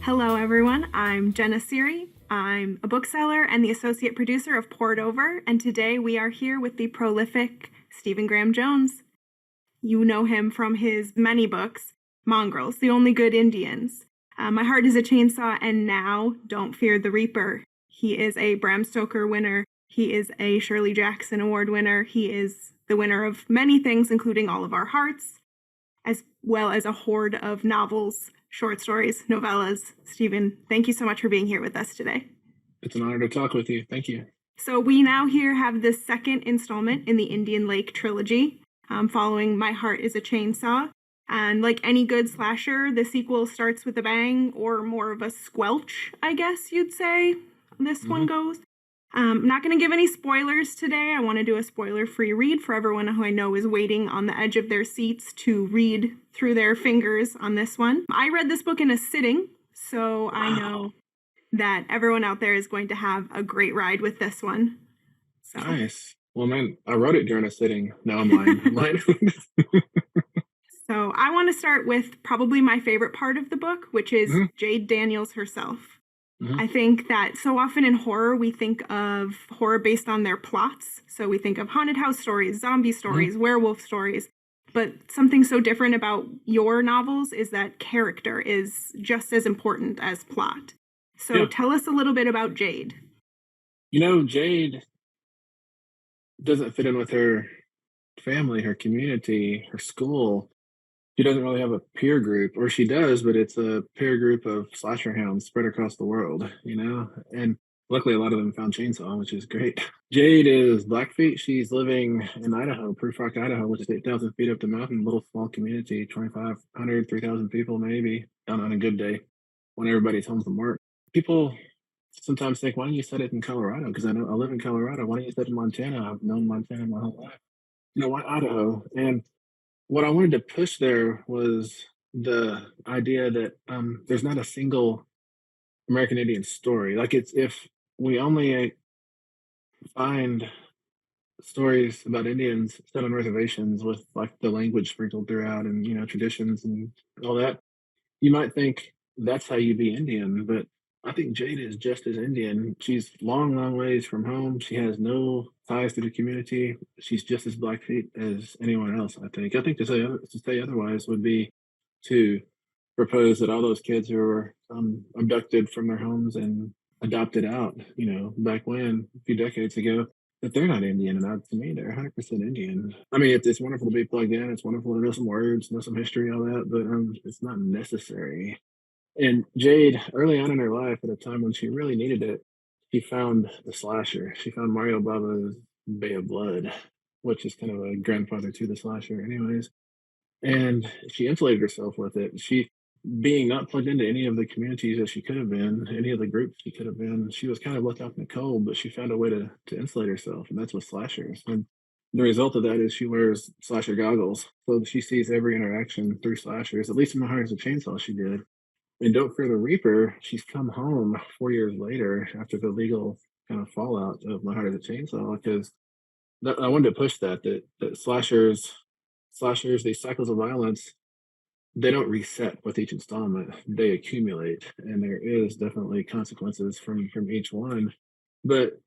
Hello, everyone. I'm Jenna Seery. I'm a bookseller and the associate producer of Poured Over, and today we are here with the prolific Stephen Graham Jones. You know him from his many books, Mongrels, The Only Good Indians, My Heart is a Chainsaw, and now Don't Fear the Reaper. He is a Bram Stoker winner. He is a Shirley Jackson Award winner. He is the winner of many things, including All of Our Hearts, as well as a horde of novels, short stories, novellas. Stephen, thank you so much for being here with us today. It's an honor to talk with you. Thank you. So we now here have the second installment in the Indian Lake Trilogy, following My Heart is a Chainsaw. And like any good slasher, the sequel starts with a bang, or more of a squelch, I guess you'd say this one goes. I'm not going to give any spoilers today. I want to do a spoiler-free read for everyone who I know is waiting on the edge of their seats to read through their fingers on this one. I read this book in a sitting, so I know that everyone out there is going to have a great ride with this one. So. Nice. Well, man, I wrote it during a sitting. Now I'm lying. So I want to start with probably my favorite part of the book, which is Jade Daniels herself. I think that so often in horror, we think of horror based on their plots. So we think of haunted house stories, zombie stories, werewolf stories. But something so different about your novels is that character is just as important as plot. So tell us a little bit about Jade. You know, Jade doesn't fit in with her family, her community, her school. She doesn't really have a peer group, or she does, but it's a peer group of slasher hounds spread across the world, you know? And luckily, a lot of them found Chainsaw, which is great. Jade is Blackfeet. She's living in Idaho, Proof Rock, Idaho, which is 8,000 feet up the mountain, little small community, 2,500, 3,000 people maybe, on a good day when everybody's home from work. People sometimes think, why don't you set it in Colorado? Because I live in Colorado. Why don't you set it in Montana? I've known Montana my whole life. You know, why Idaho? And what I wanted to push there was the idea that there's not a single American Indian story. Like, it's if we only find stories about Indians set on reservations with like the language sprinkled throughout and, you know, traditions and all that, you might think that's how you be Indian. But I think Jade is just as Indian. She's long, long ways from home. She has no ties to the community. She's just as Blackfeet as anyone else, I think. I think to say otherwise would be to propose that all those kids who were abducted from their homes and adopted out, you know, back when, a few decades ago, that they're not Indian. And to me, they're 100% Indian. I mean, it's wonderful to be plugged in. It's wonderful to know some words, know some history, all that, but it's not necessary. And Jade, early on in her life, at a time when she really needed it, she found the slasher. She found Mario Bava's Bay of Blood, which is kind of a grandfather to the slasher anyways. And she insulated herself with it. She, being not plugged into any of the communities that she could have been, any of the groups she could have been, she was kind of left out in the cold, but she found a way to insulate herself, and that's with slashers. And the result of that is she wears slasher goggles. So she sees every interaction through slashers, at least in My Heart is a Chainsaw she did. And Don't Fear the Reaper, she's come home 4 years later after the legal kind of fallout of My Heart is a Chainsaw, because I wanted to push that slashers, these cycles of violence, they don't reset with each installment. They accumulate, and there is definitely consequences from each one. But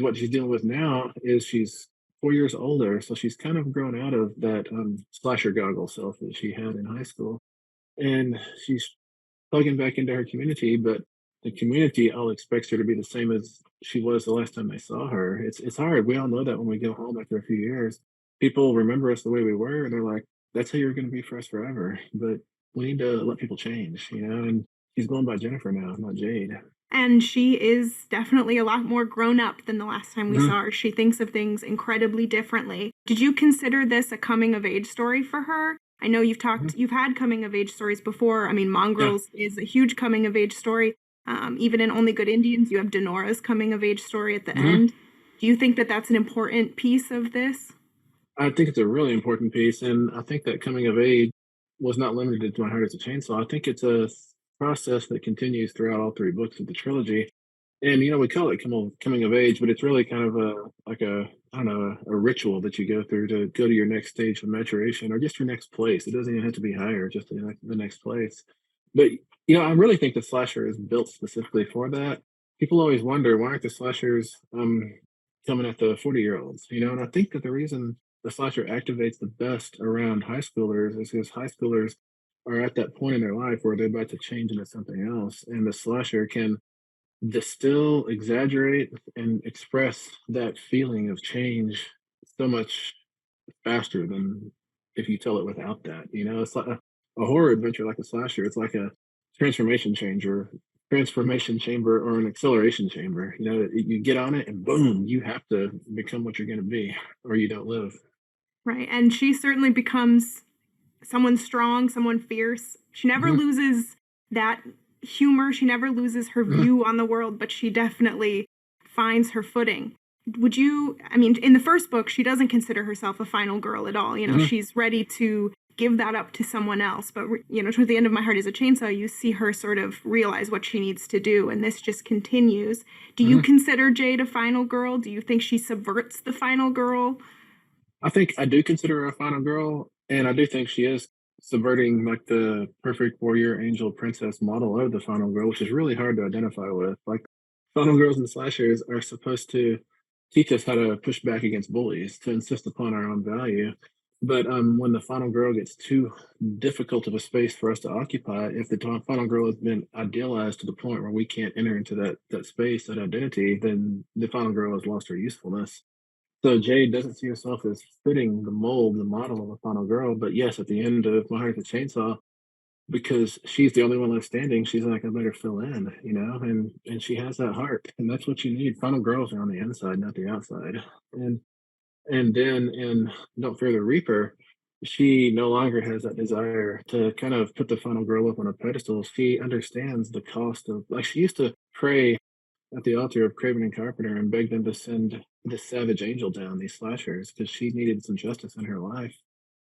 what she's dealing with now is she's 4 years older, so she's kind of grown out of that slasher goggle self that she had in high school, and she's plugging back into her community, but the community all expects her to be the same as she was the last time they saw her. It's hard. We all know that when we go home after a few years, people remember us the way we were, and they're like, that's how you're going to be for us forever. But we need to let people change, you know? And she's going by Jennifer now, not Jade. And she is definitely a lot more grown up than the last time we saw her. She thinks of things incredibly differently. Did you consider this a coming of age story for her? I know you've had coming of age stories before. I mean, Mongrels is a huge coming of age story. Even in Only Good Indians, you have Denora's coming of age story at the end. Do you think that that's an important piece of this? I think it's a really important piece. And I think that coming of age was not limited to My Heart is a Chainsaw. I think it's a process that continues throughout all three books of the trilogy. And, you know, we call it coming of age, but it's really kind of a ritual that you go through to go to your next stage of maturation, or just your next place. It doesn't even have to be higher, just the next place. But I really think the slasher is built specifically for that. People always wonder why aren't the slashers coming at the 40-year-olds, and I think that the reason the slasher activates the best around high schoolers is because high schoolers are at that point in their life where they're about to change into something else, and the slasher can distill, exaggerate, and express that feeling of change so much faster than if you tell it without that. It's like a horror adventure, like a slasher. It's like a transformation changer, transformation chamber, or an acceleration chamber. You get on it, and boom, you have to become what you're going to be, or you don't live. Right. And she certainly becomes someone strong, someone fierce. She never Hmm. loses that humor. She never loses her Hmm. view on the world, but she definitely finds her footing. I mean, in the first book, she doesn't consider herself a final girl at all. Hmm. She's ready to give that up to someone else. But, toward the end of My Heart is a Chainsaw, you see her sort of realize what she needs to do. And this just continues. Do you Hmm. consider Jade a final girl? Do you think she subverts the final girl? I think I do consider her a final girl, and I do think she is subverting like the perfect warrior angel princess model of the final girl, which is really hard to identify with. Like final girls and slashers are supposed to teach us how to push back against bullies, to insist upon our own value. But when the final girl gets too difficult of a space for us to occupy, if the final girl has been idealized to the point where we can't enter into that space, that identity, then the final girl has lost her usefulness. So Jade doesn't see herself as fitting the mold, the model of a final girl. But yes, at the end of My Heart is a Chainsaw, because she's the only one left standing, she's like, I better fill in, and she has that heart, and that's what you need. Final girls are on the inside, not the outside. And then in Don't Fear the Reaper, she no longer has that desire to kind of put the final girl up on a pedestal. She understands the cost of, like, she used to pray at the altar of Craven and Carpenter and begged them to send this savage angel down, these slashers, because she needed some justice in her life.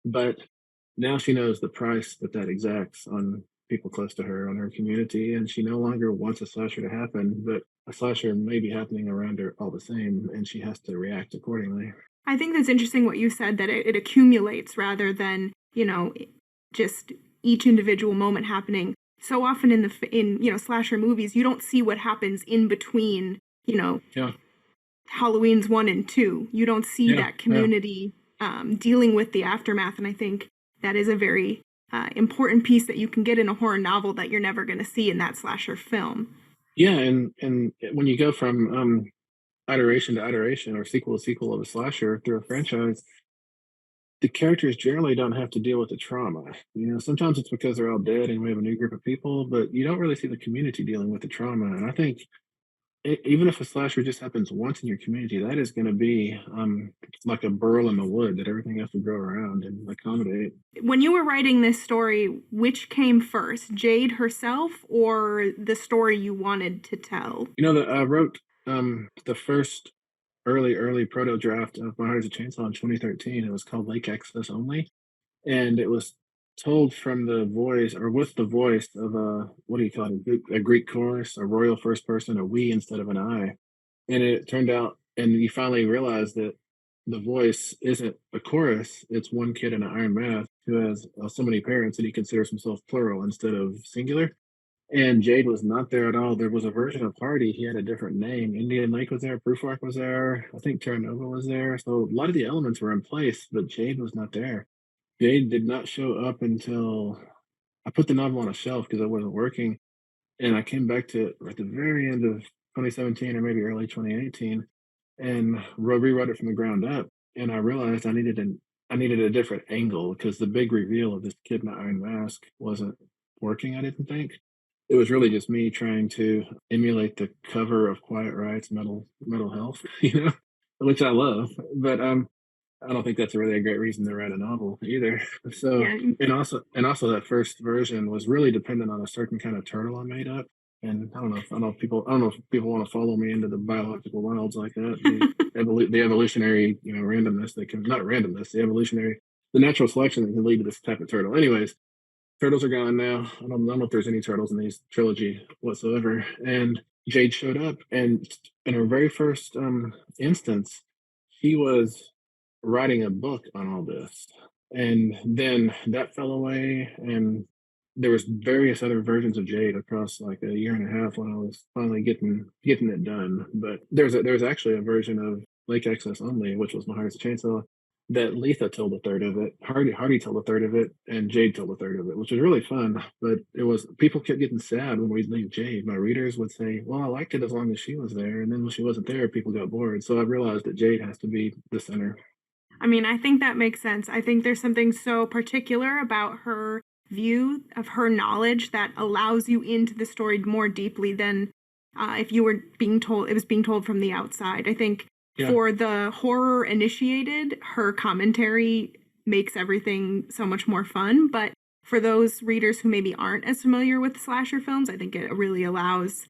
But now she knows the price that exacts on people close to her, on her community, and she no longer wants a slasher to happen, but a slasher may be happening around her all the same, and she has to react accordingly. I think that's interesting what you said, that it accumulates rather than, just each individual moment happening. So often in slasher movies, you don't see what happens in between, Yeah, Halloween's 1 and 2. You don't see yeah, that yeah. community dealing with the aftermath. And I think that is a very important piece that you can get in a horror novel that you're never going to see in that slasher film. Yeah, and when you go from iteration to iteration or sequel to sequel of a slasher through a franchise, the characters generally don't have to deal with the trauma. Sometimes it's because they're all dead and we have a new group of people, but you don't really see the community dealing with the trauma. And I think even if a slasher just happens once in your community, that is going to be like a burl in the wood that everything has to grow around and accommodate. When you were writing this story, which came first, Jade herself or the story you wanted to tell? That I wrote the first early proto draft of My Heart is a Chainsaw in 2013. It was called Lake Access Only, and it was told from the voice, or with the voice of a, what do you call it, a Greek chorus, a royal first person, a we instead of an I. And it turned out, and you finally realize that the voice isn't a chorus, it's one kid in an iron mask who has so many parents that he considers himself plural instead of singular. And Jade was not there at all. There was a version of Hardy. He had a different name. Indian Lake was there. Proofark was there. I think Terra Nova was there. So a lot of the elements were in place, but Jade was not there. Jade did not show up until I put the novel on a shelf because I wasn't working. And I came back to it at the very end of 2017 or maybe early 2018 and rewrote it from the ground up. And I realized I needed a different angle because the big reveal of this kid in the iron mask wasn't working, I didn't think. It was really just me trying to emulate the cover of Quiet Riot's Mental Health, which I love. But I don't think that's really a great reason to write a novel either. So, Yeah. and also that first version was really dependent on a certain kind of turtle I made up. And I don't know if people want to follow me into the biological wilds like that. The evolutionary, randomness that can, not randomness, the natural selection that can lead to this type of turtle. Anyways, turtles are gone now. I don't know if there's any turtles in these trilogy whatsoever. And Jade showed up, and in her very first instance, she was writing a book on all this. And then that fell away, and there was various other versions of Jade across like a year and a half when I was finally getting it done. But there's actually a version of Lake Access Only, which was My Heart's a Chainsaw, that Letha told a third of it, Hardy told a third of it, and Jade told a third of it, which was really fun. But it was people kept getting sad when we'd leave Jade. My readers would say, "Well, I liked it as long as she was there," and then when she wasn't there, people got bored. So I realized that Jade has to be the center. I mean, I think that makes sense. I think there's something so particular about her view of her knowledge that allows you into the story more deeply than if you were being told it was being told from the outside. I think Yeah. for the horror initiated, her commentary makes everything so much more fun. But for those readers who maybe aren't as familiar with slasher films, I think it really allows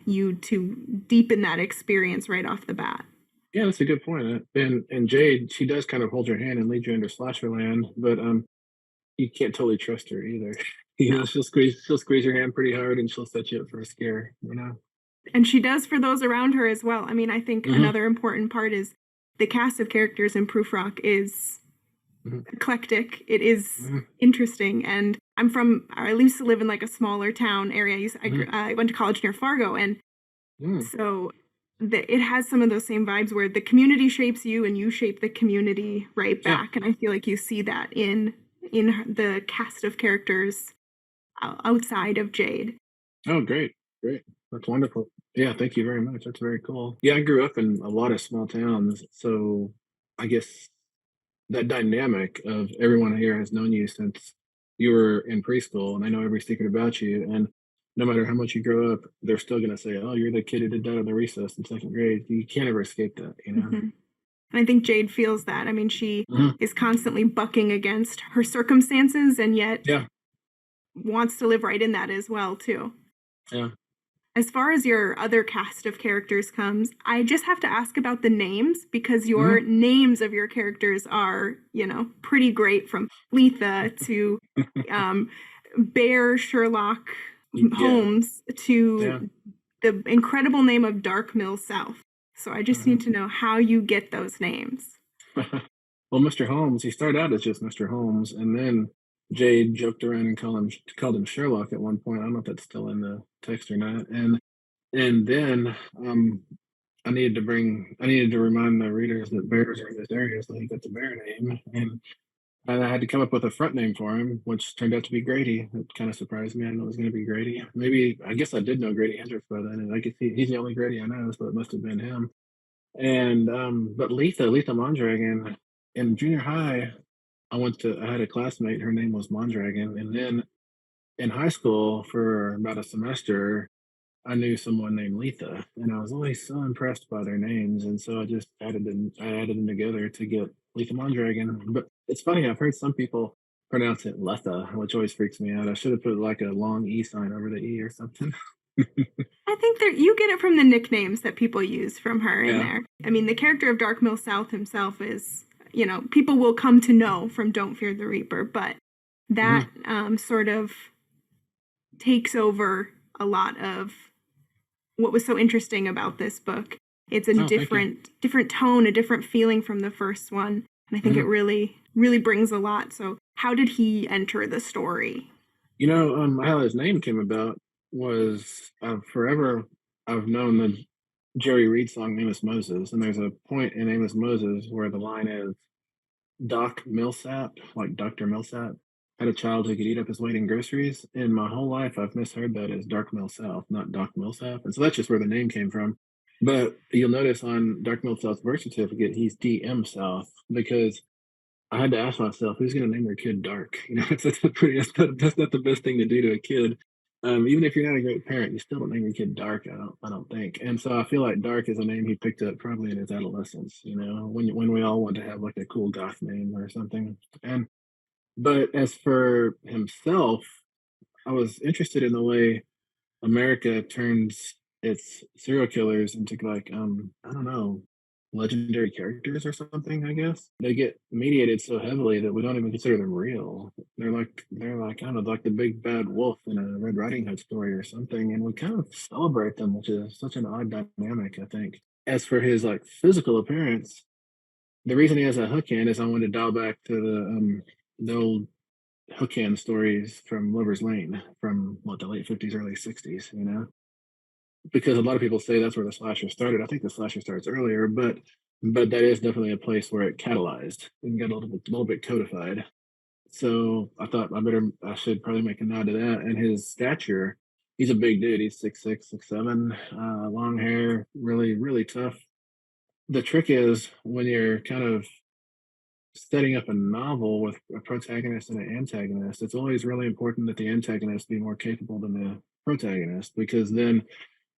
you to deepen that experience right off the bat. Yeah, that's a good point. And Jade, she does kind of hold your hand and lead you into slasher land, but you can't totally trust her either. You know, No. she'll squeeze your hand pretty hard and she'll set you up for a scare, you know? And she does for those around her as well. I mean, I think Hmm. another important part is the cast of characters in Proof Rock is Hmm. eclectic. It is Hmm. interesting. And I used to live in like a smaller town area. I went to college near Fargo. And Hmm. so it has some of those same vibes where the community shapes you and you shape the community right Yeah. back. And I feel like you see that in the cast of characters outside of Jade. Oh, great. Great. That's wonderful. Yeah, thank you very much. That's very cool. Yeah, I grew up in a lot of small towns, so I guess that dynamic of everyone here has known you since you were in preschool and they know every secret about you. And no matter how much you grow up, they're still going to say, "Oh, you're the kid who did that in the recess in second grade." You can't ever escape that, you know? Mhm. And I think Jade feels that. I mean, she Mhm. is constantly bucking against her circumstances and yet Yeah. wants to live right in that as well, too. Yeah. As far as your other cast of characters comes, I just have to ask about the names because your Mhm. names of your characters are, pretty great from Letha to um, Bear Sherlock Yeah. Holmes Yeah. to the incredible name of Dark Mill South. So I just Mhm. need to know how you get those names. Well, Mr. Holmes, he started out as just Mr. Holmes, and then Jade joked around and called him Sherlock at one point. I don't know if that's still in the text or not. And then I needed to remind the readers that bears are in this area, so he got the bear name, and I had to come up with a front name for him, which turned out to be Grady. It kind of surprised me. I didn't know it was going to be Grady. Maybe I guess I did know Grady Hendrix by then, and I guess he's the only Grady I know, so it must have been him. And but Letha Mondragon in junior high, I had a classmate, her name was Mondragon, and then in high school for about a semester, I knew someone named Letha, and I was always so impressed by their names, and so I added them together to get Letha Mondragon. But it's funny, I've heard some people pronounce it Letha, which always freaks me out. I should have put like a long E sign over the E or something. I think you get it from the nicknames that people use from her in Yeah. there. I mean, the character of Dark Mill South himself is, people will come to know from Don't Fear the Reaper, but that Hmm. sort of takes over a lot of what was so interesting about this book. It's a Oh, thank you. different tone, a different feeling from the first one, and I think it Mhm. really really brings a lot. So, how did he enter the story? How his name came about was forever I've known the Jerry Reed song Amos Moses, and there's a point in Amos Moses where the line is Doc Millsap, like Dr. Millsap, had a child who could eat up his weight in groceries. And my whole life I've misheard that as Dark Mill South, not Doc Millsap. And so that's just where the name came from. But you'll notice on Dark Mill South's birth certificate, he's DM South because I had to ask myself, who's going to name their kid Dark? You know, that's not the best thing to do to a kid. Even if you're not a great parent, you still don't name your kid Dark. I don't think. And so I feel like Dark is a name he picked up probably in his adolescence. You know, when we all want to have like a cool goth name or something. And but as for himself, I was interested in the way America turns its serial killers into like I don't know, legendary characters or something, I guess. They get mediated so heavily that we don't even consider them real. They're like I don't know, like the big bad wolf in a Red Riding Hood story or something, and we kind of celebrate them, which is such an odd dynamic, I think. As for his like physical appearance, the reason he has a hook hand is I wanted to dial back to the old hook hand stories from Lover's Lane from what, the late 50s, early 60s, you know? Because a lot of people say that's where the slasher started. I think the slasher starts earlier, but that is definitely a place where it catalyzed and got little bit codified. So I thought I should probably make a nod to that. And his stature, he's a big dude. He's 6'6", 6'7", long hair, really, really tough. The trick is when you're kind of setting up a novel with a protagonist and an antagonist, it's always really important that the antagonist be more capable than the protagonist, because then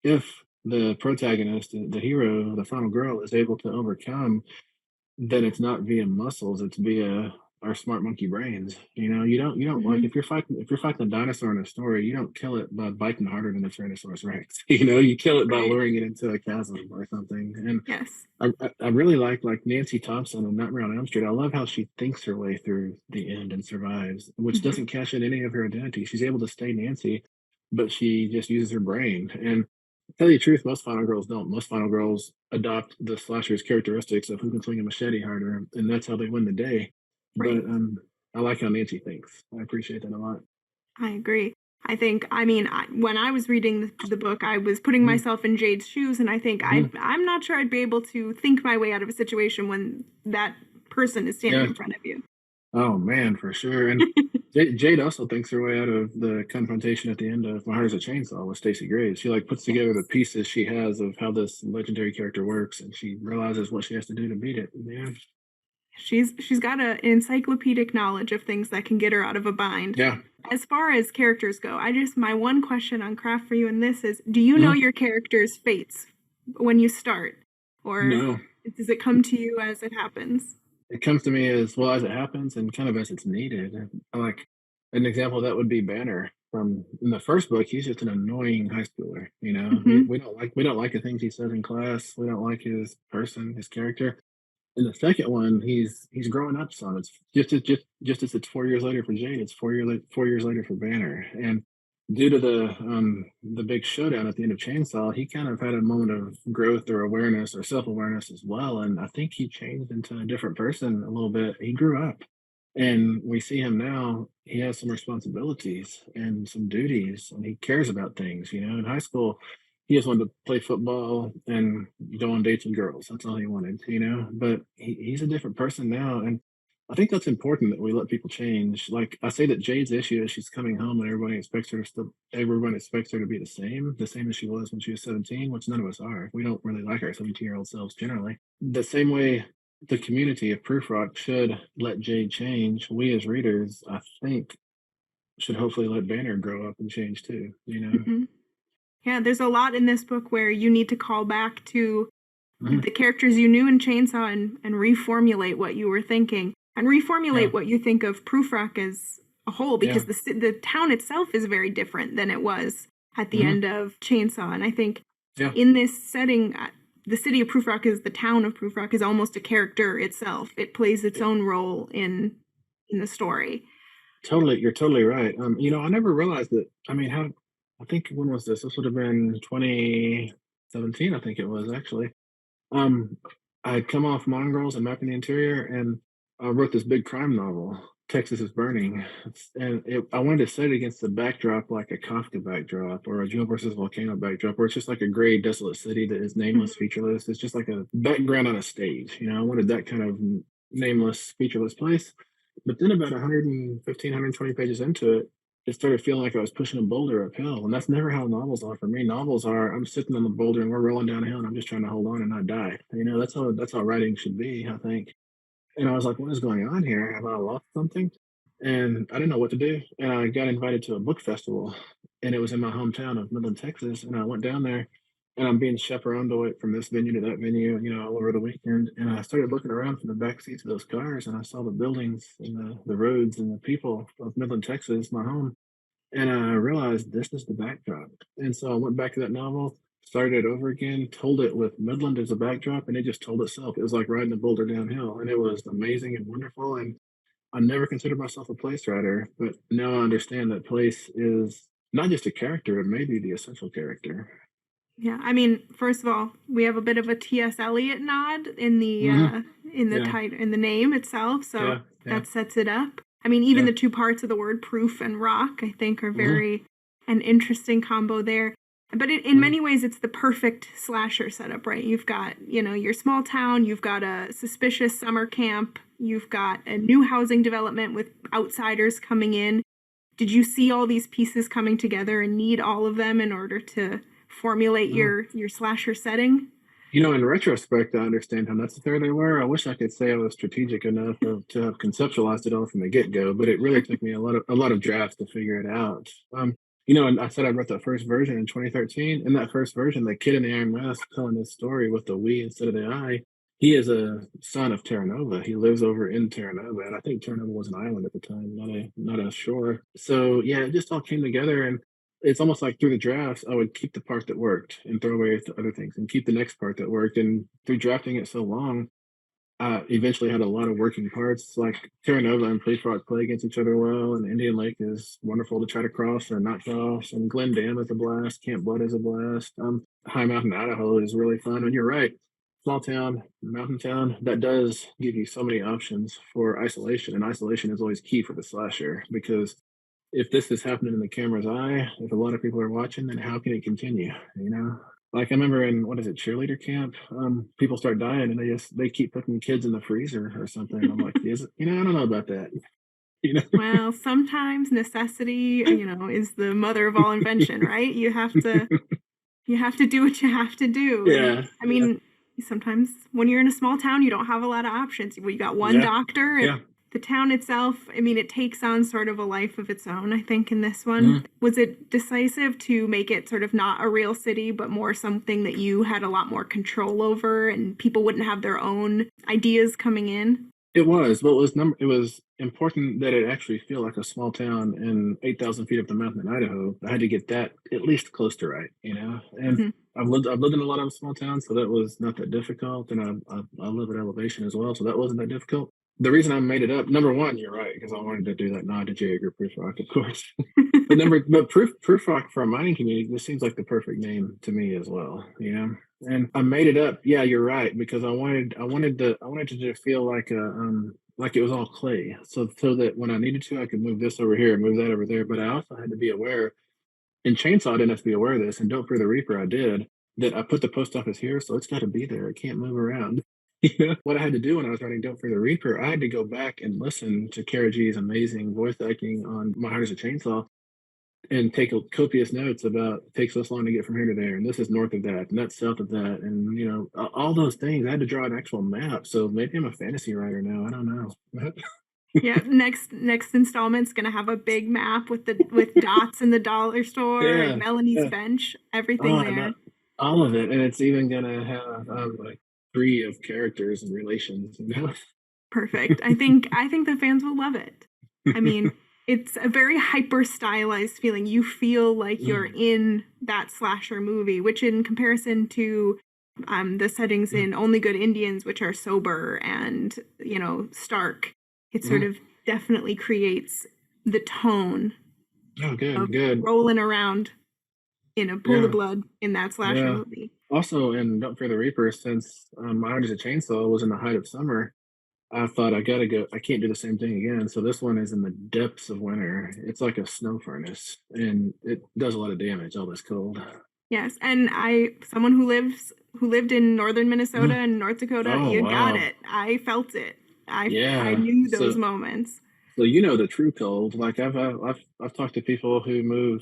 if the protagonist, the hero, the final girl is able to overcome, then it's not via muscles, it's via our smart monkey brains. You know, you don't like Hmm. if you're fighting a dinosaur in a story, you don't kill it by biting harder than a Tyrannosaurus Rex. You know, you kill it by Right. luring it into a chasm or something. And Yes. I really like Nancy Thompson on Nightmare on Elm Street. I love how she thinks her way through the end and survives, which Hmm. doesn't cash in any of her identity. She's able to stay Nancy, but she just uses her brain. And to tell you the truth, most final girls don't. Most final girls adopt the slasher's characteristics of who can swing a machete harder, and that's how they win the day. But Right. I like how Nancy thinks. I appreciate that a lot. I agree. I mean, when I was reading the book, I was putting Mhm, myself in Jade's shoes, and I think mhm. I'm not sure I'd be able to think my way out of a situation when that person is standing Yeah. in front of you. Oh man, for sure. And Jade also thinks her way out of the confrontation at the end of My Heart Is a Chainsaw with Stacey Graves. She like puts together the Yes. pieces she has of how this legendary character works, and she realizes what she has to do to beat it. Yeah, She's got an encyclopedic knowledge of things that can get her out of a bind. yeah. As far as characters go, my one question on craft for you in this is, do you know Mhm. your character's fates when you start? Or No, does it come to you as it happens? it comes to me as well as it happens, and kind of as it's needed. Like an example of that would be Banner from in the first book. He's just an annoying high schooler. You know, Mhm. we don't like the things he says in class. We don't like his person, his character. In the second one, he's growing up some. It's just as it's 4 years later for Jade, it's 4 years later for Banner. And due to the big showdown at the end of Chainsaw, he kind of had a moment of growth or awareness or self-awareness as well. And I think he changed into a different person a little bit. He grew up. And we see him now, he has some responsibilities and some duties, and he cares about things. You know, in high school, he just wanted to play football and go on dates with girls. That's all he wanted, you know. But he's a different person now, and I think that's important that we let people change. Like I say that Jade's issue is she's coming home and everyone expects her to be the same as she was when she was 17, which none of us are. We don't really like our 17-year-old selves generally. The same way the community of Proofrock should let Jade change, we as readers, I think, should hopefully let Banner grow up and change too, you know. Mhm. Yeah, there's a lot in this book where you need to call back to Mhm. the characters you knew in Chainsaw and reformulate what you were thinking and Yeah, reformulate what you think of Proofrock as a whole yeah. because the town itself is very different than it was at the Mhm. end of Chainsaw. And I think Yeah, in this setting, the city of Proofrock is the town of Proofrock is almost a character itself. It plays its it own role in the story. totally, you're totally right. You know, I never realized that. I mean, how I think when was this? This would have been 2017, I think it was actually. Um, I had come off Mongrels and Mapping the Interior, and I wrote this big crime novel, Texas is Burning. I wanted to set it against the backdrop like a Kafka backdrop or a Jewel versus Volcano backdrop, where it's just like a gray, desolate city that is nameless, Mhm. featureless. It's just like a background on a stage. You know, I wanted that kind of nameless, featureless place. But then about 115, 120 pages into it, it started feeling like I was pushing a boulder uphill. And that's never how novels are for me. Novels are I'm sitting on the boulder and we're rolling downhill and I'm just trying to hold on and not die. You know, that's how writing should be, I think. And I was like, what is going on here? Have I lost something? And I didn't know what to do. And I got invited to a book festival and it was in my hometown of Midland, Texas. And I went down there and I'm being chaperoned away from this venue to that venue, you know, all over the weekend. And I started looking around from the back seats of those cars and I saw the buildings and the roads and the people of Midland, Texas, my home. And I realized this is the backdrop. And so I went back to that novel, started it over again, told it with Midland as a backdrop, and it just told itself. It was like riding a boulder downhill. And it was amazing and wonderful. And I never considered myself a place writer, but now I understand that place is not just a character, it may be the essential character. Yeah, I mean, first of all, we have a bit of a T.S. Eliot nod Hmm. in the Yeah, title in the name itself, so yeah, yeah. that sets it up. I mean, even Yeah. the two parts of the word proof and rock, I think, are Mhm. very an interesting combo there. But in Mhm. many ways, it's the perfect slasher setup, right? You've got, your small town, you've got a suspicious summer camp, you've got a new housing development with outsiders coming in. Did you see all these pieces coming together and need all of them in order to formulate Mhm. your slasher setting? In retrospect, I understand how necessary they were. I wish I could say I was strategic enough to have conceptualized it all from the get-go, but it really took me a lot of drafts to figure it out. And I said I wrote that first version in 2013. In that first version, the kid in the Iron Mask telling this story with the we instead of the I, he is a son of Terra Nova. He lives over in Terra Nova, and I think Terra Nova was an island at the time, not a shore. So yeah, it just all came together, and it's almost like through the drafts, I would keep the part that worked and throw away the other things and keep the next part that worked. And through drafting it so long, I eventually had a lot of working parts. Like Terra Nova and Police Rock play against each other well, and Indian Lake is wonderful to try to cross or not cross. And Glen Dam is a blast. Camp Blood is a blast. High Mountain, Idaho is really fun. And you're right, small town, mountain town, that does give you so many options for isolation. And isolation is always key for the slasher because if this is happening in the camera's eye, if a lot of people are watching, then how can it continue? Like I remember in what is it, cheerleader camp? People start dying and they keep putting kids in the freezer or something. I'm like, I don't know about that. You know, Well, sometimes necessity, is the mother of all invention, right? You have to do what you have to do. And yeah, I yeah, mean, sometimes when you're in a small town, you don't have a lot of options. You got one yeah, doctor and yeah. the town itself, I mean, it takes on sort of a life of its own, I think, in this one. Mhm. Was it decisive to make it sort of not a real city, but more something that you had a lot more control over and people wouldn't have their own ideas coming in? It was. Well, it was important that it actually feel like a small town in 8,000 feet up the mountain in Idaho. I had to get that at least close to right. And Mhm. I've lived in a lot of small towns, so that was not that difficult. And I live at elevation as well, so that wasn't that difficult. The reason I made it up, number one, you're right, because I wanted to do that nod to Jaeger Proof Rock, of course. But Proof Rock for a mining community, this seems like the perfect name to me as well. And I made it up. Yeah, you're right, because I wanted to just feel like it was all clay, so that when I needed to, I could move this over here, move that over there. But I also had to be aware. In Chainsaw, I didn't have to be aware of this, and Don't Fear the Reaper, I did. That I put the post office here, so it's got to be there. It can't move around. What I had to do when I was writing Don't Fear the Reaper, I had to go back and listen to Kara G's amazing voice acting on My Heart Is a Chainsaw and take copious notes about it takes us long to get from here to there, and this is north of that, and that's south of that, and all those things. I had to draw an actual map. So maybe I'm a fantasy writer now. I don't know. Yeah, next installment's gonna have a big map with dots in the dollar store and Yeah, Melanie's yeah. bench, everything Oh, there. all of it, and it's even gonna have like three of characters and relations. Perfect. I think the fans will love it. I mean, it's a very hyper stylized feeling. You feel like you're Mm, in that slasher movie, which in comparison to the settings mm, in Only Good Indians, which are sober and, stark, it sort mm. of definitely creates the tone Oh, of good, good. rolling around in a pool of Yeah, blood in that slasher yeah. movie. Also, in Don't Fear the Reaper, since My Heart Is a Chainsaw was in the height of summer, I thought I gotta go. I can't do the same thing again. So this one is in the depths of winter. It's like a snow furnace, and it does a lot of damage. All this cold. Yes, and someone who lived in northern Minnesota Mm. and North Dakota, Oh you got wow, it. I felt it. I yeah. knew those So moments. so the true cold. Like I've talked to people who move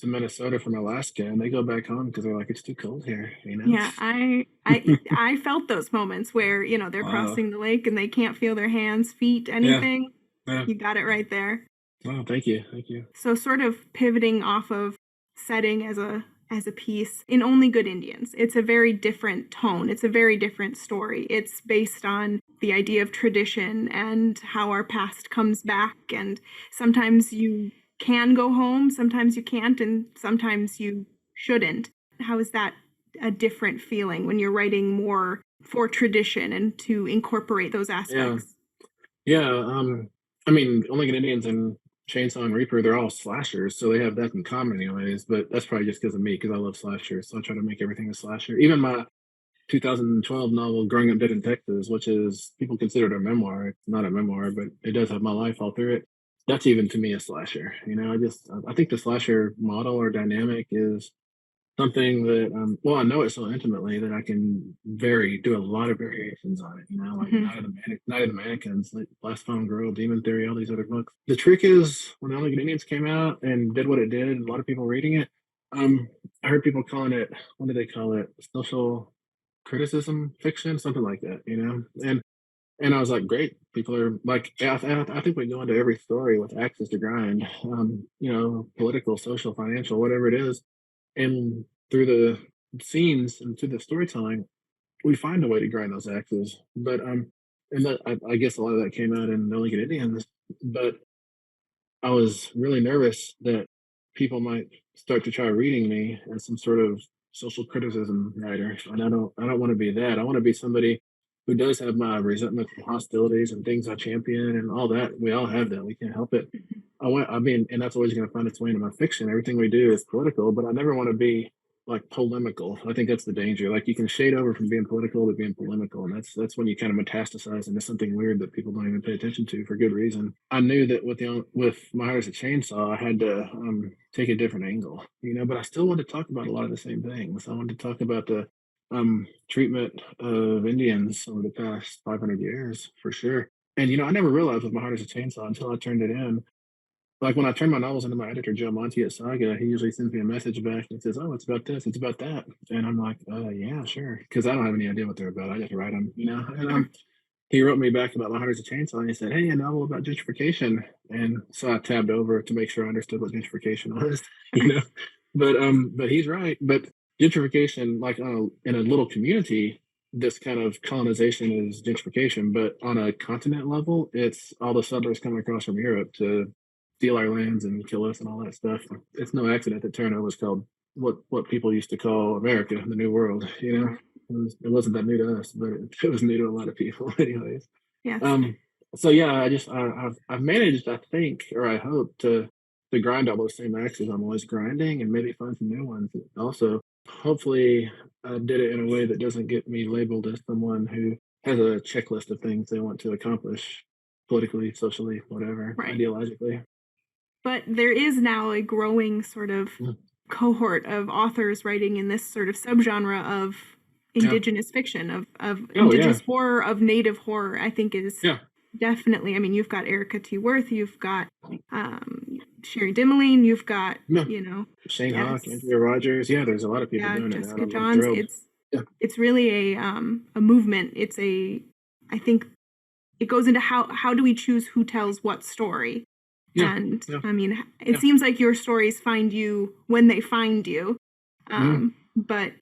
to Minnesota from Alaska, and they go back home because they're like it's too cold here. Yeah, I felt those moments where, they're Wow. crossing the lake and they can't feel their hands, feet, Yeah. anything. Yeah. You got it right there. Oh, thank you. Thank you. So sort of pivoting off of setting as a piece in Only Good Indians. It's a very different tone. It's a very different story. It's based on the idea of tradition and how our past comes back, and sometimes you can go home, sometimes you can't, and sometimes you shouldn't. How is that a different feeling when you're writing more for tradition and to incorporate those Yeah. aspects? Yeah. I mean, Only Good Indians and Chainsaw and Reaper, they're all slashers, so they have that in common anyways, but that's probably just because of me, because I love slashers. So I try to make everything a slasher. Even my 2012 novel, Growing Up Dead in Texas, which is people consider it a memoir. It's not a memoir, but it does have my life all through it. that's even to me a slasher. I think the slasher model or dynamic is something that, well, I know it so intimately that I can do a lot of variations on it, like Hmm. Night of the Mannequins, like Last Final Girl, Demon Theory, all these other books. The trick is when the Only Good Indians came out and did what it did, and a lot of people reading it, um, I heard people calling it, what do they call it? Social criticism fiction, something like that, and I was like, great. People are like, yeah, I think we go into every story with axes to grind, political, social, financial, whatever it is. And through the scenes and through the storytelling, we find a way to grind those axes. But and that I guess a lot of that came out in the Lincoln Indians. But I was really nervous that people might start to try reading me as some sort of social criticism writer, and I don't want to be that. I want to be somebody who does have my resentment and hostilities and things I champion and all that. We all have that. We can't help it. I mean, and that's always going to find its way into my fiction. Everything we do is political, but I never want to be like polemical. I think that's the danger. Like you can shade over from being political to being polemical, and that's when you kind of metastasize into something weird that people don't even pay attention to for good reason. I knew that with My Heart Is a Chainsaw, I had to take a different angle, but I still wanted to talk about a lot of the same things. I wanted to talk about the treatment of Indians over the past 500 years for sure. And I never realized with My Heart Is a Chainsaw until I turned it in. Like when I turn my novels into my editor, Joe Monty at Saga, he usually sends me a message back and says, "Oh, it's about this, it's about that," and I'm like, "Yeah, sure," because I don't have any idea what they're about. I just write them. And Sure. he wrote me back about My Heart Is a Chainsaw, and he said, "Hey, a novel about gentrification," and so I tabbed over to make sure I understood what gentrification was. you Sure. know, but he's right. But gentrification, like in a little community, this kind of colonization is gentrification, but on a continent level, it's all the settlers coming across from Europe to steal our lands and kill us and all that stuff. It's no accident that Turner was called what people used to call America, the New World. Right. It wasn't that new to us, but it was new to a lot of people, anyways. Yes. Um, so yeah, I've managed, I think, or I hope to grind all those same axes I'm always grinding, and maybe find some new ones. Also, hopefully, I did it in a way that doesn't get me labeled as someone who has a checklist of things they want to accomplish politically, socially, whatever, Right. ideologically. But there is now a growing sort of Mm. cohort of authors writing in this sort of subgenre of Yeah. indigenous fiction, of Oh yeah. indigenous horror, of native horror, I think is Yeah. definitely, I mean, you've got Erica T. Worth, you've got Sherry Dimeline, you've got, No. Shane Hawk, yes, Andrea Rogers. Yeah, there's a lot of people yeah, doing it now. Jessica I'm Johns. thrilled. Yeah. It's really a movement. I think it goes into how do we choose who tells what story? Yeah. And Yeah. I mean, it Yeah. seems like your stories find you when they find you. Mhm. But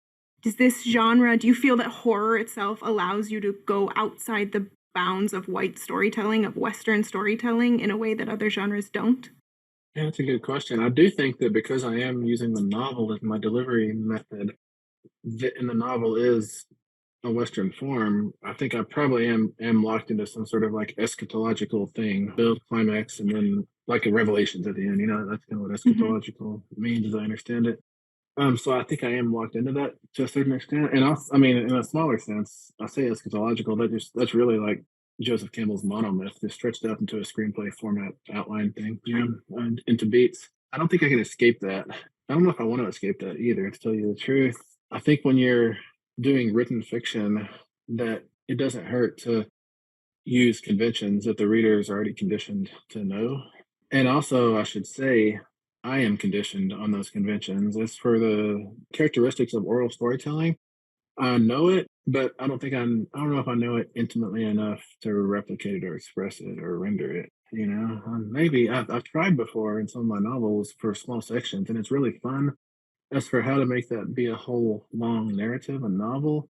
does this genre, do you feel that horror itself allows you to go outside the bounds of white storytelling, of Western storytelling, in a way that other genres don't? Yeah, that's a good question. I do think that because I am using the novel as my delivery method, and the novel is a Western form, I think I probably am locked into some sort of like eschatological thing, build climax, and then like a revelations at the end. That's kind of what Hmm. eschatological means, as I understand it. So I think I am locked into that to a certain extent, and also, I mean, in a smaller sense, I say eschatological. That's really like Joseph Campbell's monomyth, just stretched out into a screenplay format outline thing, Right. and into beats. I don't think I can escape that. I don't know if I want to escape that either. To tell you the truth, I think when you're doing written fiction, that it doesn't hurt to use conventions that the reader is already conditioned to know. And also, I should say, I am conditioned on those conventions. As for the characteristics of oral storytelling, I know it, but I don't know if I know it intimately enough to replicate it or express it or render it. Maybe I've tried before in some of my novels for small sections, and it's really fun. As for how to make that be a whole long narrative, a novel,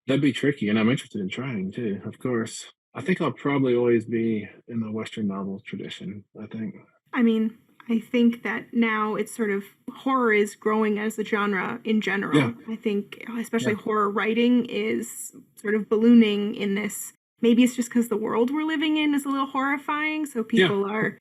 that'd be tricky, and I'm interested in trying too, of course. I think I'll probably always be in the Western novel tradition, I think. I mean, I think that now it's sort of horror is growing as a genre in Yeah, general. I think, especially yeah, horror writing is sort of ballooning in this. Maybe it's just because the world we're living in is a little horrifying, so yeah, people are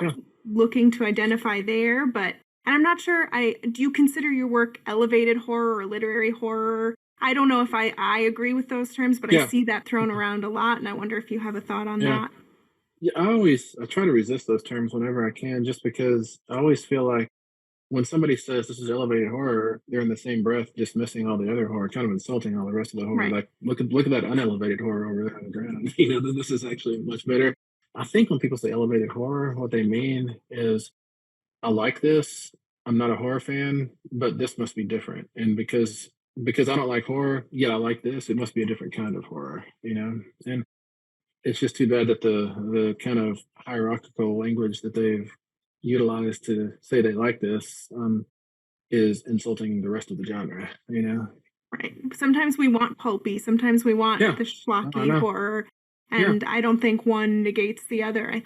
yeah. looking to identify there. But and I'm not sure. I do you consider your work elevated horror or literary horror? I don't know if I agree with those terms, but I Yeah, see that thrown around a lot, and I wonder if you have a thought on yeah. that. Yeah, I try to resist those terms whenever I can, just because I always feel like when somebody says this is elevated horror, they're in the same breath dismissing all the other horror, kind of insulting all the rest of the horror. Right. Like, look at that unelevated horror over there on the ground. This is actually much better. I think when people say elevated horror, what they mean is I like this. I'm not a horror fan, but this must be different. And because I don't like horror, yet I like this, it must be a different kind of horror. And it's just too bad that the kind of hierarchical language that they've utilized to say they like this is insulting the rest of the genre. Right. Sometimes we want pulpy, sometimes we want Yeah. the No, I schlocky know. horror, Yeah. and I don't think one negates the other. I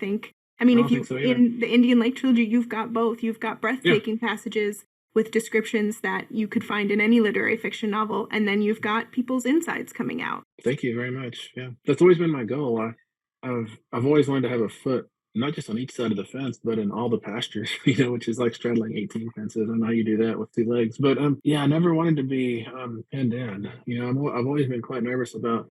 I mean, if don't think you so either. in the Indian Lake Trilogy, you've got both. You've got Yeah. breathtaking passages with descriptions that you could find in any literary fiction novel, and then you've got people's insides coming out. Thank you very much. Yeah. That's always been my goal. I've always wanted to have a foot not just on each side of the fence, but in all the pastures, which is like straddling 18 fences. I don't know how you do that with two legs. But yeah, I never wanted to be pinned in. I've always been quite nervous about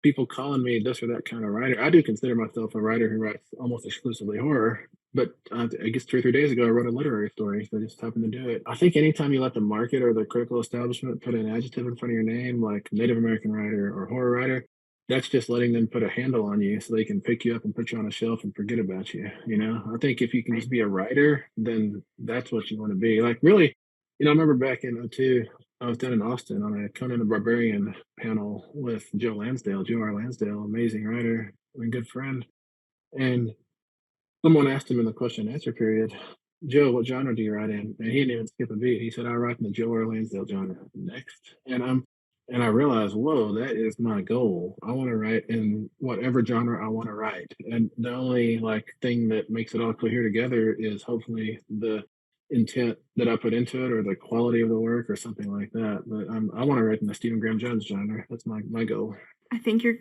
people calling me this or that kind of writer. I do consider myself a writer who writes almost exclusively horror, but I guess 2 or 3 days ago I wrote a literary story, so I just happened to do it. I think anytime you let the market or the critical establishment put an adjective in front of your name, like Native American writer or horror writer, that's just letting them put a handle on you so they can pick you up and put you on a shelf and forget about you. I think if you can Right. just be a writer, then that's what you want to be. Like really, I remember back in '02, I was down in Austin on a Conan the Barbarian panel with Joe R. Lansdale, amazing writer and good friend. And someone asked him in the question and answer period, Joe, what genre do you write in? And he didn't even skip a beat. He said, I write in the Joe R. Lansdale genre. Next. And I realized, whoa, that is my goal. I want to write in whatever genre I want to write. And the only like thing that makes it all cohere together is hopefully the intent that I put into it or the quality of the work or something like that. But I want to write in the Stephen Graham Jones genre. That's my goal. I think you're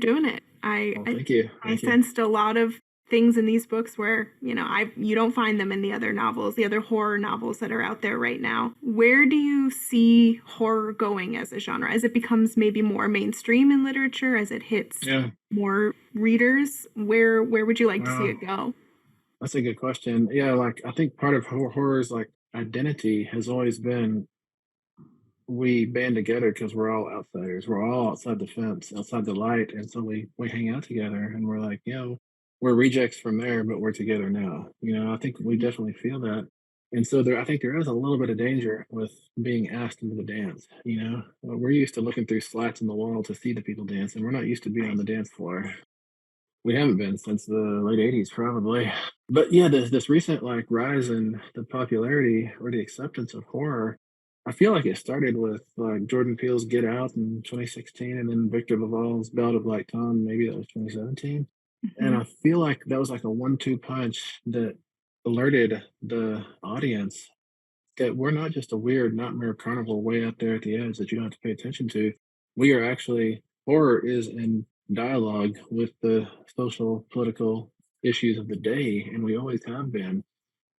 doing it. Well, thank you. I Thank you. sensed a lot of things in these books where, I you don't find them in the other novels, the other horror novels that are out there right now. Where do you see horror going as a genre? As it becomes maybe more mainstream in literature, as it hits Yeah. more readers, where would you like to see Well, it go? that's a good question. Yeah, like I think part of horror's like identity has always been we band together because we're all outsiders. We're all outside the fence, outside the light, and so we hang out together, and we're like, we're rejects from there, but we're together now. I think we definitely feel that, and so I think there is a little bit of danger with being asked into the dance. We're used to looking through slats in the wall to see the people dance, and we're not used to being on the dance floor. We haven't been since the late '80s, probably. But yeah, this recent like rise in the popularity or the acceptance of horror, I feel like it started with like Jordan Peele's Get Out in 2016, and then Victor LaValle's Ballad of Black Tom, maybe that was 2017. And Mhm. I feel like that was like a 1-2 punch that alerted the audience that we're not just a weird nightmare carnival way out there at the edge that you don't have to pay attention to. We are actually horror is in dialogue with the social political issues of the day, and we always have been.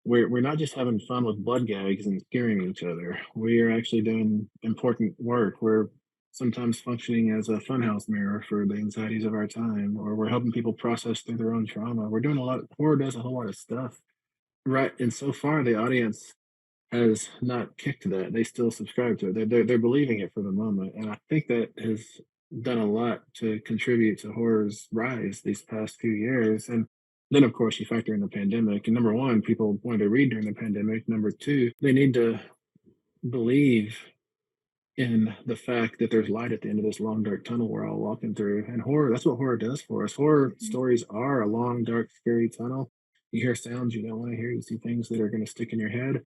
We're not just having fun with blood gags and scaring each other. We are actually doing important work. We're sometimes functioning as a funhouse mirror for the anxieties of our time, or we're helping people process through their own trauma. We're doing a lot. Horror does a whole lot of stuff, right? And so far, the audience has not kicked that. They still subscribe to it. They're believing it for the moment, and I think that has done a lot to contribute to horror's rise these past few years. And then, of course, you factor in the pandemic. And number one, people wanted to read during the pandemic. Number two, they need to believe in the fact that there's light at the end of this long dark tunnel we're all walking through. And horror, that's what horror does for us. Horror stories are a long dark scary tunnel. You hear sounds you don't want to hear, you see things that are going to stick in your head.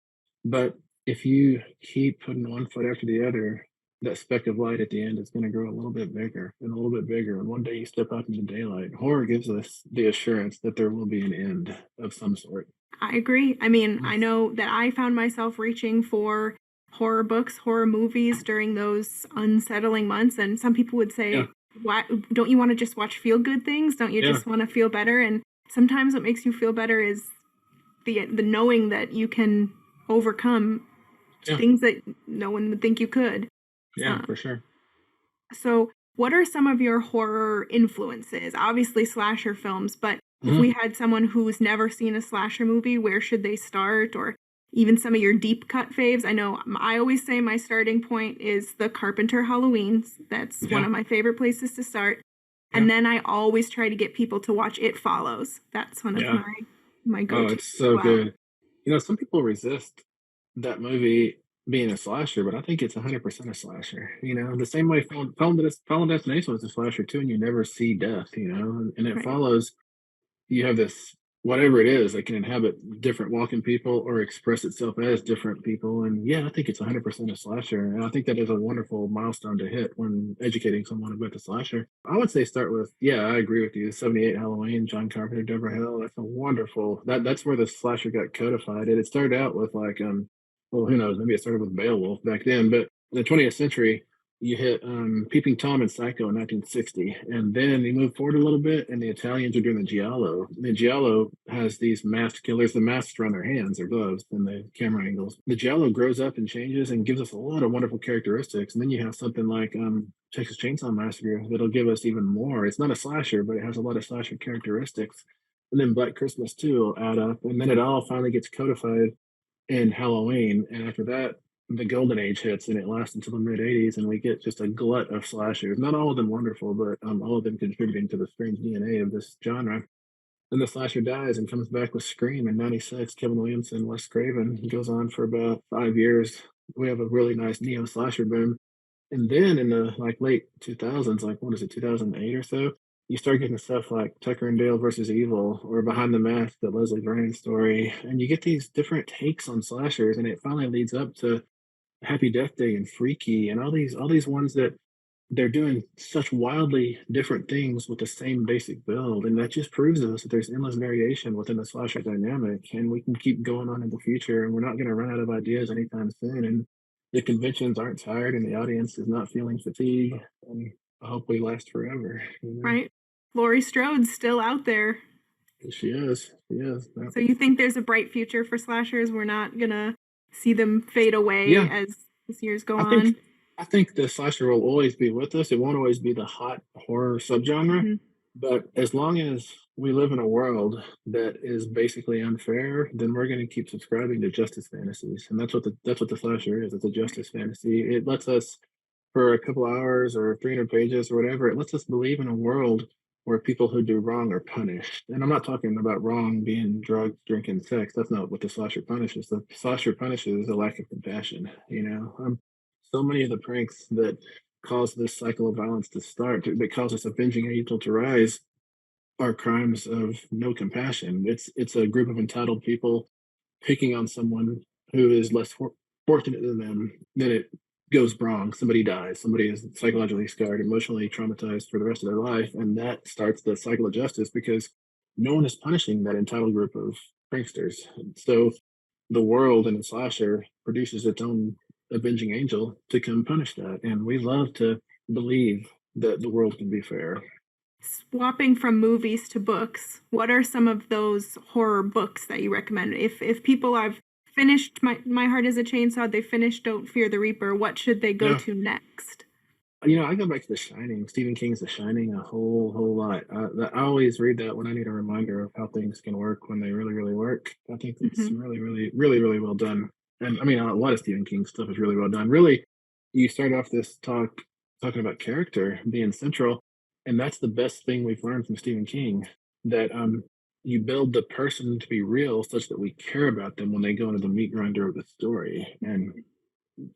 But if you keep putting one foot after the other, that speck of light at the end is going to grow a little bit bigger and a little bit bigger, and one day you step out into daylight. Horror gives us the assurance that there will be an end of some sort. I agree. I mean, Mm. I know that I found myself reaching for horror books, horror movies during those unsettling months, and some people would Yeah, say, "Why don't you want to just watch feel good things? Don't you yeah, just want to feel better?" And sometimes what makes you feel better is the knowing that you can overcome yeah, things that no one would think you could. yeah, Uh, for sure. so, what are some of your horror influences? Obviously, slasher films, but if Mhm. we had someone who's never seen a slasher movie, where should they start? Or even some of your deep cut faves. I know I always say my starting point is the Carpenter Halloweens. That's one Yeah, of my favorite places to start. yeah, And then I always try to get people to watch It Follows. That's one of yeah. my Oh, go-tos it's as so well. good. Some people resist that movie being a slasher, but I think it's 100% a slasher. The same way Final Destination was a slasher too, and you never see death. And it Right. follows. You have this whatever it is that can inhabit different walking people or express itself as different people. And yeah, I think it's 100% a slasher. And I think that is a wonderful milestone to hit when educating someone about the slasher. I would say start with, yeah, I agree with you. 78 Halloween, John Carpenter, Deborah Hill. That's a wonderful, that's where the slasher got codified. And it started out with like, well, who knows? Maybe it started with Beowulf back then, but in the 20th century, you hit Peeping Tom and Psycho in 1960, and then you move forward a little bit, and the Italians are doing the Giallo. The Giallo has these masked killers. The masks are on their hands or gloves, and the camera angles. The Giallo grows up and changes and gives us a lot of wonderful characteristics. And then you have something like Texas Chainsaw Massacre that'll give us even more. It's not a slasher, but it has a lot of slasher characteristics. And then Black Christmas too will add up, and then it all finally gets codified in Halloween, and after that, the golden age hits, and it lasts until the mid '80s, and we get just a glut of slashers. Not all of them wonderful, but all of them contributing to the strange DNA of this genre. Then the slasher dies and comes back with Scream in '96. Kevin Williamson, Wes Craven. He goes on for about 5 years. We have a really nice neo slasher boom. And then in the like late 2000s, like what is it, 2008 or so, you start getting stuff like Tucker and Dale versus Evil or Behind the Mask, the Leslie Vernon story, and you get these different takes on slashers, and it finally leads up to Happy Death Day and Freaky and all these ones that they're doing such wildly different things with the same basic build, and that just proves to us that there's endless variation within the slasher dynamic, and we can keep going on in the future, and we're not going to run out of ideas anytime soon. And the conventions aren't tired, and the audience is not feeling fatigue, and I hope we last forever. Right. Laurie Strode's still out there. She is. She is. Yeah. So you think there's a bright future for slashers? We're not gonna see them fade away Yeah, as years go I think on. I think the slasher will always be with us. It won't always be the hot horror subgenre, Hmm. but as long as we live in a world that is basically unfair, then we're going to keep subscribing to justice fantasies, and that's what the slasher is. It's a justice fantasy. It lets us, for a couple hours or 300 pages or whatever, it lets us believe in a world where people who do wrong are punished. And I'm not talking about wrong being drugs, drinking, sex. That's not what the slasher punishes. The slasher punishes a lack of compassion. So many of the pranks that cause this cycle of violence to start, that cause us avenging evil to rise, are crimes of no compassion. It's a group of entitled people picking on someone who is less fortunate than them. Then it goes wrong. Somebody dies. Somebody is psychologically scarred, emotionally traumatized for the rest of their life, and that starts the cycle of justice because no one is punishing that entitled group of pranksters. So the world in a slasher produces its own avenging angel to come punish that, and we love to believe that the world can be fair. Swapping from movies to books, what are some of those horror books that you recommend? If people have finished My Heart is a Chainsaw, they finished Don't Fear the Reaper, what should they go Yeah. to next? I go back to The Shining, Stephen King's The Shining, a whole lot. I always read that when I need a reminder of how things can work when they really, really work. I think it's Hmm. really, really, really, really well done. And I mean, a lot of Stephen King stuff is really well done. Really, you start off this talking about character being central, and that's the best thing we've learned from Stephen King. That you build the person to be real such that we care about them when they go into the meat grinder of the story. And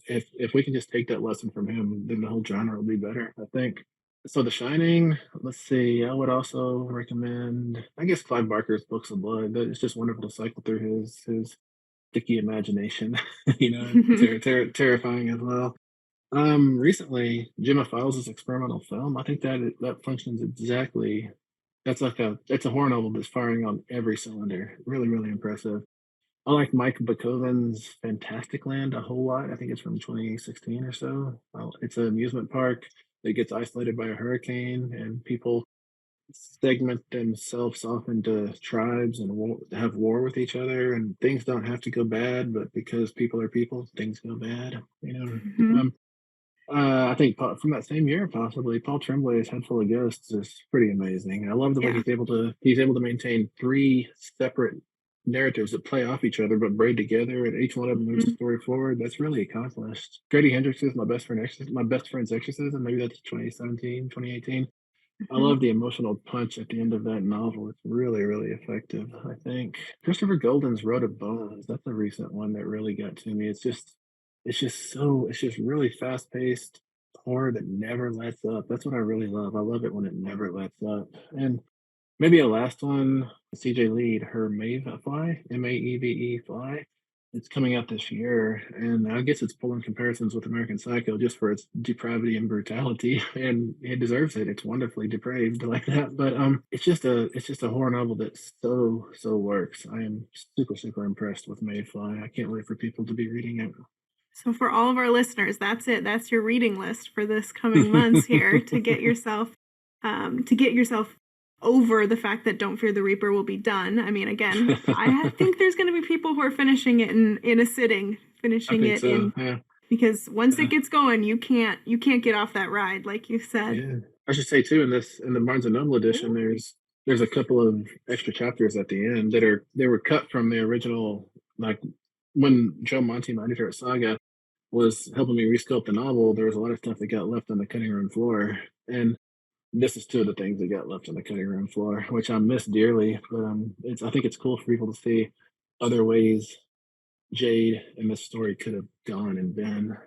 if we can just take that lesson from him, then the whole genre will be better, I think. So The Shining, let's see, I would also recommend, I guess, Clive Barker's Books of Blood. It's just wonderful to cycle through his sticky imagination, terrifying as well. Recently, Gemma Files' experimental film. I think that functions exactly. It's a horror novel that's firing on every cylinder. Really, really impressive. I like Mike Bakoven's Fantastic Land a whole lot. I think it's from 2016 or so. It's an amusement park that gets isolated by a hurricane, and people segment themselves off into tribes and have war with each other. And things don't have to go bad, but because people are people, things go bad. Hmm. I think from that same year, possibly Paul Tremblay's Head Full of Ghosts is pretty amazing. I love the way Yeah. he's able to maintain three separate narratives that play off each other but braid together, and each one of them moves the Mhm. story forward. That's really accomplished. Grady Hendrix is my best friend's exorcism. Maybe that's 2017, 2018. I Mhm. love the emotional punch at the end of that novel. It's really, really effective, I think. Christopher Golden's Road of Bones, that's a recent one that really got to me. It's just really fast paced horror that never lets up. That's what I really love. I love it when it never lets up. And maybe a last one, CJ Lead, her Mayfly, Maeve Fly. It's coming out this year, and I guess it's pulling comparisons with American Psycho just for its depravity and brutality, and it deserves it. It's wonderfully depraved like that, but it's just a horror novel that so works. I am super impressed with Mayfly. I can't wait for people to be reading So for all of our listeners, that's it. That's your reading list for this coming months here to get yourself over the fact that Don't Fear the Reaper will be done. I mean, again, I it. think there's going to be people who are finishing it in a sitting, I finishing think it so. in Yeah. because once it Yeah. gets going, you can't get off that ride, like you said. Yeah. I should say too, in the Barnes and Noble edition, Ooh. there's a couple of extra chapters at the end that were cut from the original, like when Joe Monty, my editor at Saga, was helping me resculpt the novel. There was a lot of stuff that got left on the cutting room floor, and this is two of the things that got left on the cutting room floor, which I miss dearly. But I think it's cool for people to see other ways Jade and this story could have gone and been.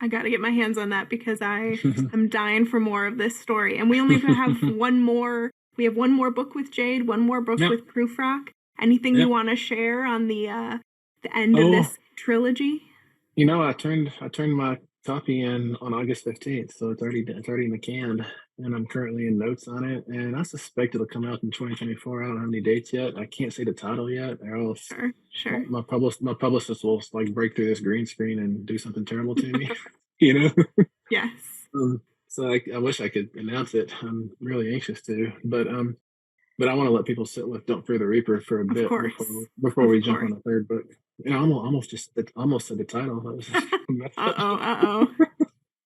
I got to get my hands on that because I'm dying for more of this story. And we only have one more. We have one more book with Jade, one more book Yep. with Prufrock. Anything you Yep. want to share on the end of Oh, this trilogy? I turned my copy in on August 15th, so it's already in the can, and I'm currently in notes on it. And I suspect it'll come out in 2024. I don't have any dates yet. I can't say the title yet, or else Sure, sure. my publicist will like break through this green screen and do something terrible to me. you know. Yes, So I wish I could announce it. I'm really anxious to, but I want to let people sit with "Don't Fear the Reaper" for a of bit course, before of we jump course. on the third book. Almost said the title. That was messed up. Uh-oh.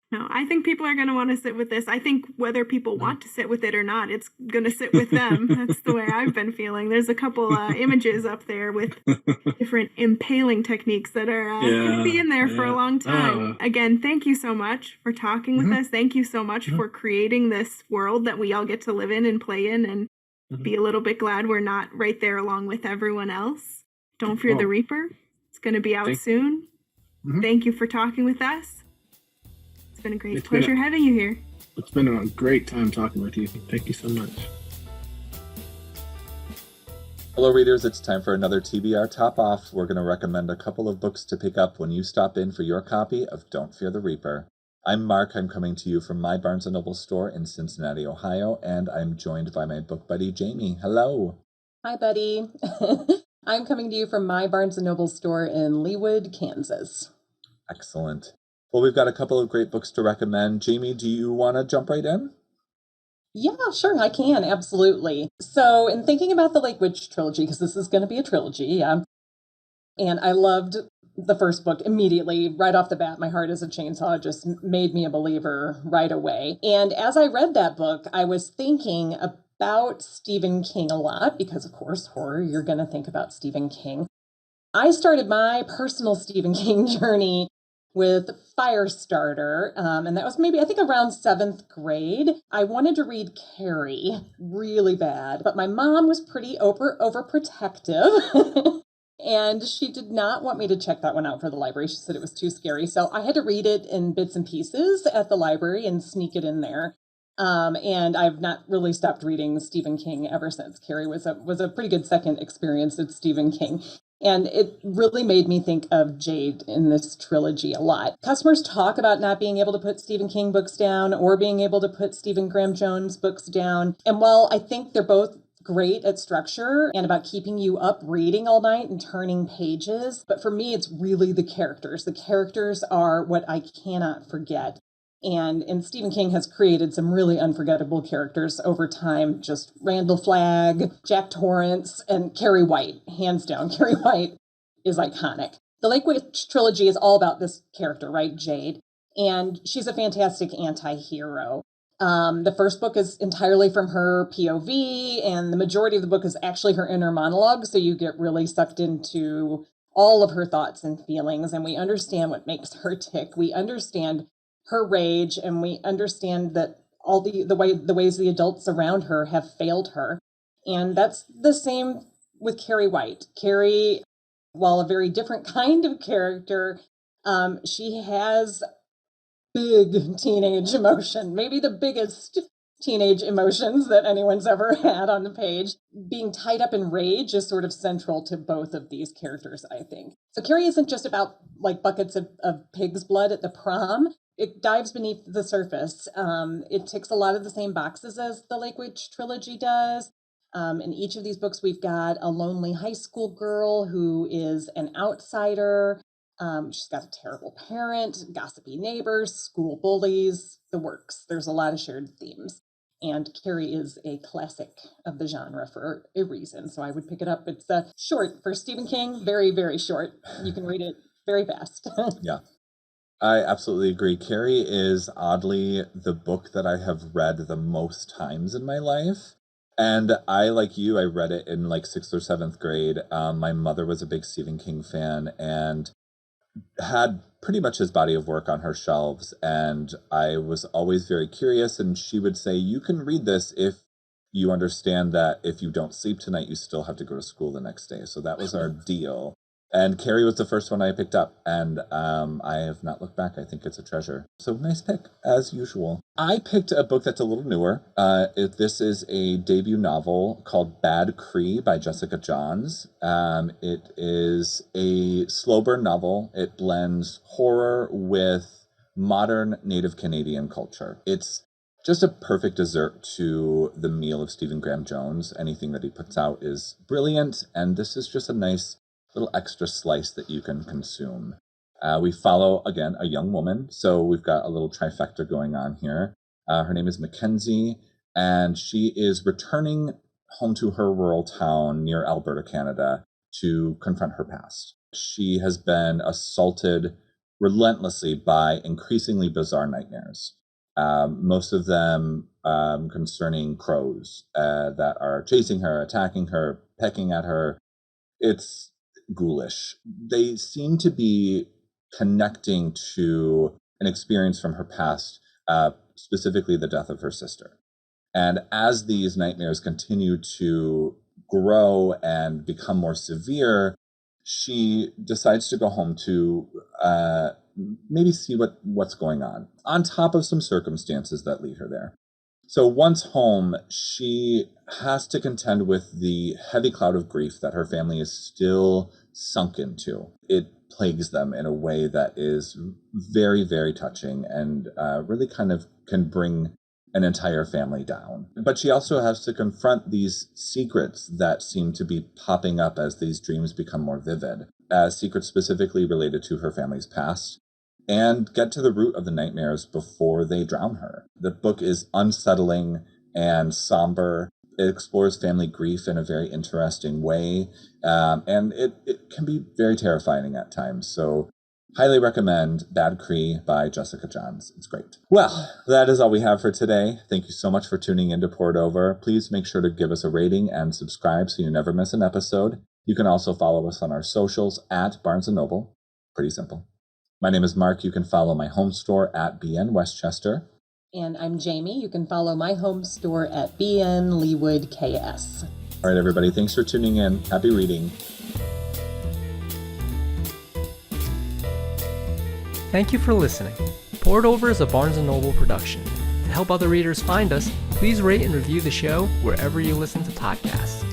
No, I think people are going to want to sit with this. I think whether people want to sit with it or not, it's going to sit with them. That's the way I've been feeling. There's a couple images up there with different impaling techniques that are going to be Yeah, in there for a yeah. long time. Again, thank you so much for talking with Mhm, us. Thank you so much mhm, for creating this world that we all get to live in and play in and mhm. be a little bit glad we're not right there along with everyone else. Don't Fear the Well, Reaper. It's going to be out thank. soon. Mhm. Thank you for talking with us. It's been a great It's been a, pleasure having you here. it's been a great time talking with you. Thank you so much. Hello, readers. It's time for another TBR Top Off. We're going to recommend a couple of books to pick up when you stop in for your copy of Don't Fear the Reaper. I'm Mark. I'm coming to you from my Barnes & Noble store in Cincinnati, Ohio, and I'm joined by my book buddy, Jamie. Hello. Hi, buddy. I'm coming to you from my Barnes & Noble store in Leawood, Kansas. Excellent. Well, we've got a couple of great books to recommend. Jamie, do you want to jump right in? Yeah, sure, I can, absolutely. So, in thinking about the Lake Witch trilogy, because this is going to be a trilogy, and I loved the first book immediately, right off the bat. My Heart is a Chainsaw just made me a believer right away. And as I read that book, I was thinking about Stephen King a lot, because of course, horror, you're going to think about Stephen King. I started my personal Stephen King journey with Firestarter, and that was maybe, I think, around seventh grade. I wanted to read Carrie really bad, but my mom was pretty overprotective. And she did not want me to check that one out for the library. She said it was too scary. So I had to read it in bits and pieces at the library and sneak it in there. And I've not really stopped reading Stephen King ever since. Carrie was a pretty good second experience with Stephen King. And it really made me think of Jade in this trilogy a lot. Customers talk about not being able to put Stephen King books down or being able to put Stephen Graham Jones books down. And while I think they're both great at structure and about keeping you up reading all night and turning pages, but for me, it's really the characters. The characters are what I cannot forget. And Stephen King has created some really unforgettable characters over time. Just Randall Flagg, Jack Torrance, and Carrie White. Hands down, Carrie White is iconic. The Lake Witch trilogy is all about this character, right? Jade. And she's a fantastic anti-hero. The first book is entirely from her POV, and the majority of the book is actually her inner monologue. So you get really sucked into all of her thoughts and feelings, and we understand what makes her tick. We understand her rage, and we understand that all the ways the adults around her have failed her. And that's the same with Carrie White. Carrie, while a very different kind of character, she has big teenage emotion, maybe the biggest teenage emotions that anyone's ever had on the page. Being tied up in rage is sort of central to both of these characters, I think. So Carrie isn't just about like buckets of pig's blood at the prom. It dives beneath the surface. It ticks a lot of the same boxes as the Lake Trilogy does. In each of these books, we've got a lonely high school girl who is an outsider. She's got a terrible parent, gossipy neighbors, school bullies, the works. There's a lot of shared themes. And Carrie is a classic of the genre for a reason. So I would pick it up. It's short for Stephen King, very, very short. You can read it very fast. Yeah, I absolutely agree. Carrie is oddly the book that I have read the most times in my life. And I, like you, I read it in like 6th or 7th grade. My mother was a big Stephen King fan and had pretty much his body of work on her shelves. And I was always very curious. And she would say, you can read this if you understand that if you don't sleep tonight, you still have to go to school the next day. So that was our deal. And Carrie was the first one I picked up, and I have not looked back. I think it's a treasure. So nice pick, as usual. I picked a book that's a little newer. This is a debut novel called Bad Cree by Jessica Johns. It is a slow burn novel. It blends horror with modern Native Canadian culture. It's just a perfect dessert to the meal of Stephen Graham Jones. Anything that he puts out is brilliant, and this is just a nice little extra slice that you can consume. We follow, again, a young woman. So we've got a little trifecta going on here. Her name is Mackenzie, and she is returning home to her rural town near Alberta, Canada, to confront her past. She has been assaulted relentlessly by increasingly bizarre nightmares. Most of them concerning crows that are chasing her, attacking her, pecking at her. It's ghoulish. They seem to be connecting to an experience from her past, specifically the death of her sister. And as these nightmares continue to grow and become more severe, she decides to go home to maybe see what's going on top of some circumstances that lead her there. So once home, she has to contend with the heavy cloud of grief that her family is still sunk into. It plagues them in a way that is very, very touching and really kind of can bring an entire family down. But she also has to confront these secrets that seem to be popping up as these dreams become more vivid, secrets specifically related to her family's past, and get to the root of the nightmares before they drown her. The book is unsettling and somber. It explores family grief in a very interesting way, and it can be very terrifying at times. So highly recommend Bad Cree by Jessica Johns. It's great. Well, that is all we have for today. Thank you so much for tuning in to Poured Over. Please make sure to give us a rating and subscribe so you never miss an episode. You can also follow us on our socials at Barnes & Noble. Pretty simple. My name is Mark. You can follow my home store at BN Westchester. And I'm Jamie. You can follow my home store at BN Leewood KS. All right, everybody. Thanks for tuning in. Happy reading. Thank you for listening. Poured Over is a Barnes & Noble production. To help other readers find us, please rate and review the show wherever you listen to podcasts.